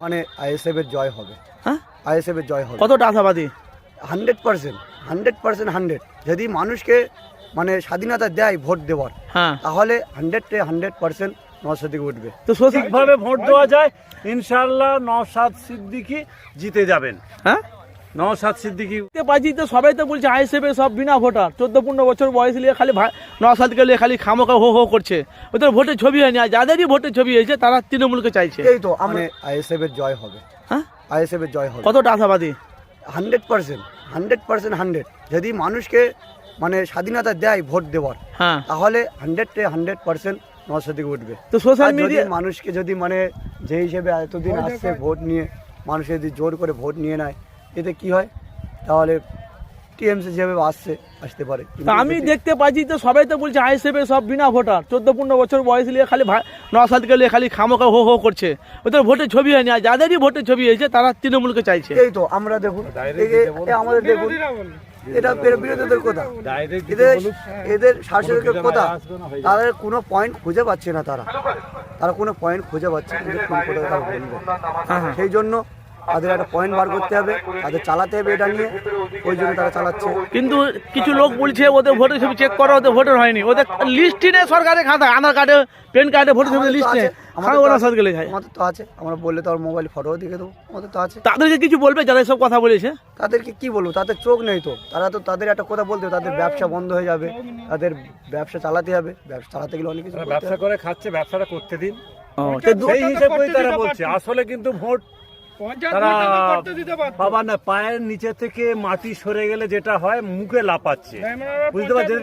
মানে আইএসএফ এর জয় হবে। হ্যাঁ, আইএসএফ এর জয় হবে কতটা আশাবাদী? 100%, 100%, 100। যদি মানুষকে মানে স্বাধীনতা দেয় ভোট দেওয়ার, হ্যাঁ, তাহলে 100% নওশাদ সিদ্দিকী উঠবে। তো সোশ্যাল ঠিকভাবে ভোট দেওয়া যায় ইনশাআল্লাহ নওশাদ সিদ্দিকী জিতে যাবেন। হ্যাঁ নওশাদ সিদ্দিকী দেখতে পাচ্ছি তো সবাই তো বলছে আইএসএফ এর সব বিনা ভোটার 14-15 বছর বয়স নিয়ে খালি নওশাদকে নিয়ে খালি খামোখা হো হো করছে। ওদের ভোটের ছবি হয়নি, আর যাদেরই ভোটের ছবি হয়েছে তারা তৃণমূলকে চাইছে। এই তো মানে আইএসএফ এর জয় হবে। হ্যাঁ, আইএসএফ এর জয় হবে কতটা আশাবাদী? 100%, 100%, 100। যদি মানুষকে মানে স্বাধীনতা দেয় ভোট দেওয়ার, হ্যাঁ, তাহলে 100% নওশাদ সিদ্দিকী উঠবে। তো সোশ্যাল আর যদি মিডিয়া মানুষকে যদি মানে যে হিসেবে এতদিন আসছে ভোট নিয়ে, মানুষ যদি জোর করে ভোট নিয়ে নেয়, এতে কি হয়? তাহলে টিএমসি যেভাবে আসতে পারে। কিন্তু আমি যদি- দেখতে পাচ্ছি তো সবাই তো বলছে আইএসএফ এর সব বিনা ভোটার 14-15 বছর বয়স নিয়ে খালি নওশাদকে নিয়ে খালি খামোখা হো হো করছে। ওদের ভোটের ছবি হয়নি, আর যাদেরই ভোটের ছবি হয়েছে তারা তৃণমূলকে চাইছে। এই তো আমরা দেখুন, আমাদের দেখুন, এটা বিরোধীদের কথা, এদের শাসকের কথা, তাদের কোনো পয়েন্ট খুঁজে পাচ্ছে না। তারা কোনো পয়েন্ট খুঁজে পাচ্ছে না যে কোন কথা তারা বলবে। হ্যাঁ, সেই জন্য তাদের একটা পয়েন্ট বার করতে হবে, তাদের চালাতে হবে এটা নিয়ে, ওই জন্য তারা চালাচ্ছে। কিন্তু কিছু লোক বলছে ওদের ভোটের ছবি চেক করো, ওদের ভোটার হয়নি, ওদের লিস্টই নেই সরকারের খাতা, আধার কার্ডে প্যান কার্ডে ভোটের ছবি লিস্ট নেই। আমাদের তো আছে, আমরা বললে তো আর মোবাইল ফটো দেখে দেবো, আমাদের তো আছে। তাদেরকে কিছু বলবে যারা এসব কথা বলেছে? তাদেরকে কি বলবো? তাদের চোখ নেই তো, তাদের একটা কথা বলতে হবে, তাদের ব্যবসা বন্ধ হয়ে যাবে, তাদের ব্যবসা চালাতে হবে, ব্যবসা চালাতে গেলে অনেক কিছু করতে ব্যবসা হবে। করে খাচ্ছে, ব্যবসাটা করতে দিন। তো সেই হিসেবেই তারা বলছে আসলে কিন্তু ভোট তারা বাবা না পায়ের নিচে থেকে মাটি সরে গেলে যেটা হয় মুখে লাপাচ্ছে, বুঝতে পারছেন?